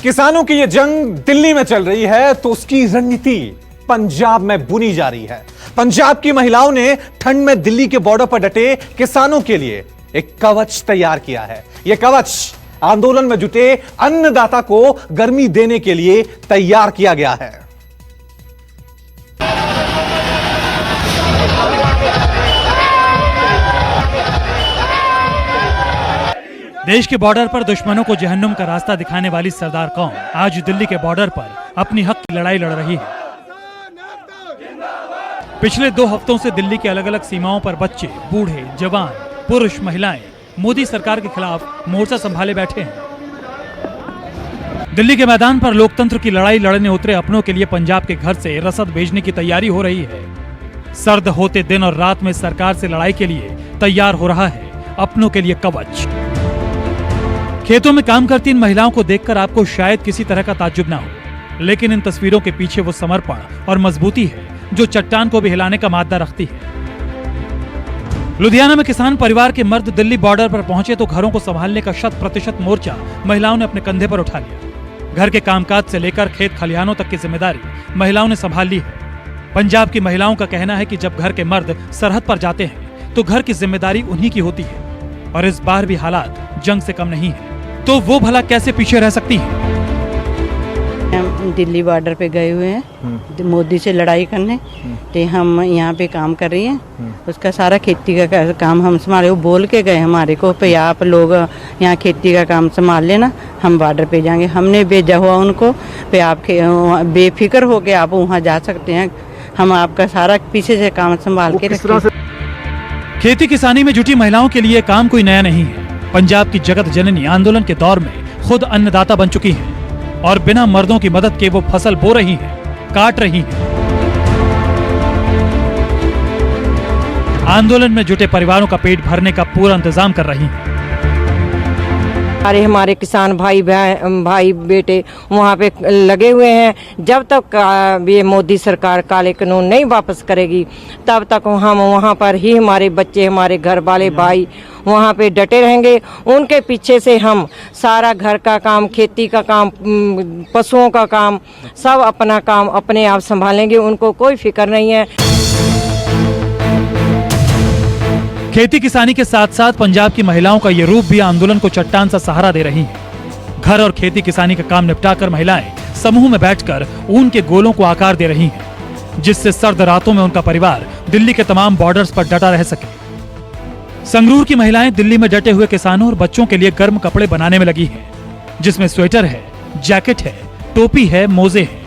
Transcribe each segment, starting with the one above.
किसानों की यह जंग दिल्ली में चल रही है तो उसकी रणनीति पंजाब में बुनी जा रही है। पंजाब की महिलाओं ने ठंड में दिल्ली के बॉर्डर पर डटे किसानों के लिए एक कवच तैयार किया है। यह कवच आंदोलन में जुटे अन्नदाता को गर्मी देने के लिए तैयार किया गया है। देश के बॉर्डर पर दुश्मनों को जहन्नुम का रास्ता दिखाने वाली सरदार कौम आज दिल्ली के बॉर्डर पर अपनी हक की लड़ाई लड़ रही है। पिछले 2 हफ्तों से दिल्ली के अलग अलग सीमाओं पर बच्चे, बूढ़े, जवान, पुरुष, महिलाएं मोदी सरकार के खिलाफ मोर्चा संभाले बैठे हैं। दिल्ली के मैदान पर लोकतंत्र की लड़ाई लड़ने उतरे अपनों के लिए पंजाब के घर से रसद भेजने की तैयारी हो रही है। सर्द होते दिन और रात में सरकार से लड़ाई के लिए तैयार हो रहा है अपनों के लिए कवच। खेतों में काम करती इन महिलाओं को देखकर आपको शायद किसी तरह का ताज्जुब ना हो, लेकिन इन तस्वीरों के पीछे वो समर्पण और मजबूती है जो चट्टान को भी हिलाने का मादा रखती है। लुधियाना में किसान परिवार के मर्द दिल्ली बॉर्डर पर पहुंचे तो घरों को संभालने का 100% मोर्चा महिलाओं ने अपने कंधे पर उठा लिया। घर के कामकाज से लेकर खेत खलिहानों तक की जिम्मेदारी महिलाओं ने संभाल ली है। पंजाब की महिलाओं का कहना है कि जब घर के मर्द सरहद पर जाते हैं तो घर की जिम्मेदारी उन्हीं की होती है और इस बार भी हालात जंग से कम नहीं है, तो वो भला कैसे पीछे रह सकती हैं? हम दिल्ली बॉर्डर पे गए हुए हैं मोदी से लड़ाई करने, तो हम यहाँ पे काम कर रही हैं। उसका सारा खेती का काम हम संभाले। वो बोल के गए हमारे को पे आप लोग यहाँ खेती का काम संभाल लेना, हम बॉर्डर पे जाएंगे। हमने भेजा हुआ उनको पे आप बेफिक्र हो के आप वहाँ जा सकते हैं, हम आपका सारा पीछे से काम संभाल के रखें। खेती किसानी में जुटी महिलाओं के लिए काम कोई नया नहीं है। पंजाब की जगत जननी आंदोलन के दौर में खुद अन्नदाता बन चुकी हैं और बिना मर्दों की मदद के वो फसल बो रही हैं, काट रही हैं। आंदोलन में जुटे परिवारों का पेट भरने का पूरा इंतजाम कर रही हैं। हमारे किसान भाई बेटे वहाँ पे लगे हुए हैं। जब तक ये मोदी सरकार काले कानून नहीं वापस करेगी तब तक हम वहाँ पर ही हमारे बच्चे, हमारे घर वाले भाई वहाँ पे डटे रहेंगे। उनके पीछे से हम सारा घर का काम, खेती का काम, पशुओं का काम, सब अपना काम अपने आप संभालेंगे। उनको कोई फिक्र नहीं है। खेती किसानी के साथ साथ पंजाब की महिलाओं का ये रूप भी आंदोलन को चट्टान सा सहारा दे रही है। घर और खेती किसानी का काम निपटाकर महिलाएं समूह में बैठकर ऊन के गोलों को आकार दे रही हैं, जिससे सर्द रातों में उनका परिवार दिल्ली के तमाम बॉर्डर्स पर डटा रह सके। संगरूर की महिलाएं दिल्ली में डटे हुए किसानों और बच्चों के लिए गर्म कपड़े बनाने में लगी हैं, जिसमें स्वेटर है, जैकेट है, टोपी है, मोजे हैं।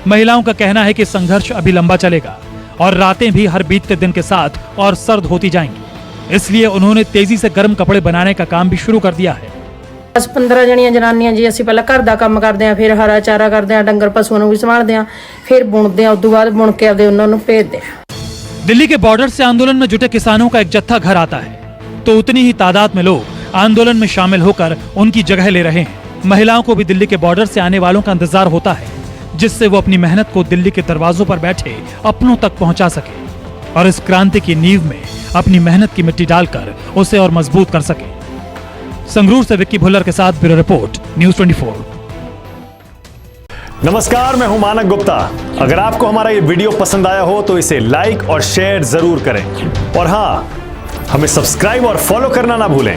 महिलाओं का कहना है कि संघर्ष अभी लंबा चलेगा और रातें भी हर बीतते दिन के साथ और सर्द होती जाएंगी, इसलिए उन्होंने तेजी से गर्म कपड़े बनाने का काम भी शुरू कर दिया है। 10-15 जणियां जनानियां जी ਅਸੀਂ ਪਹਿਲਾਂ ਘਰ ਦਾ ਕੰਮ ਕਰਦੇ ਆਂ, ਫਿਰ ਹਰਾ ਚਾਰਾ ਕਰਦੇ ਆਂ, ਡੰਗਰ ਪਸ਼ੂਆਂ ਨੂੰ ਵੀ ਸੰਭਾਲਦੇ ਆਂ, ਫਿਰ ਬੁਣਦੇ ਆਂ, ਉਸ ਤੋਂ ਬਾਅਦ ਬੁਣ ਕੇ ਆਪਦੇ ਉਹਨਾਂ ਨੂੰ ਭੇਜਦੇ ਆਂ। दिल्ली के बॉर्डर से आंदोलन में जुटे किसानों का एक जत्था घर आता है तो उतनी ही तादाद में लोग आंदोलन में शामिल होकर उनकी जगह ले रहे हैं। महिलाओं को भी दिल्ली के बॉर्डर से आने वालों का इंतजार होता है, जिससे वो अपनी मेहनत को दिल्ली के दरवाजों पर बैठे अपनों तक पहुंचा सके और इस क्रांति की नींव में अपनी मेहनत की मिट्टी डालकर उसे और मजबूत कर सके। संगरूर से विक्की भुल्लर के साथ ब्यूरो रिपोर्ट, न्यूज़ 24। नमस्कार, मैं हूं मानक गुप्ता। अगर आपको हमारा ये वीडियो पसंद आया हो तो इसे लाइक और शेयर जरूर करें और हाँ, हमें सब्सक्राइब और फॉलो करना ना भूलें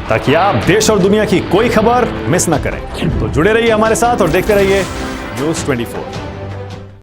ताकि आप देश और दुनिया की कोई खबर मिस ना करें। तो जुड़े रहिए हमारे साथ और देखते रहिए न्यूज़ 24।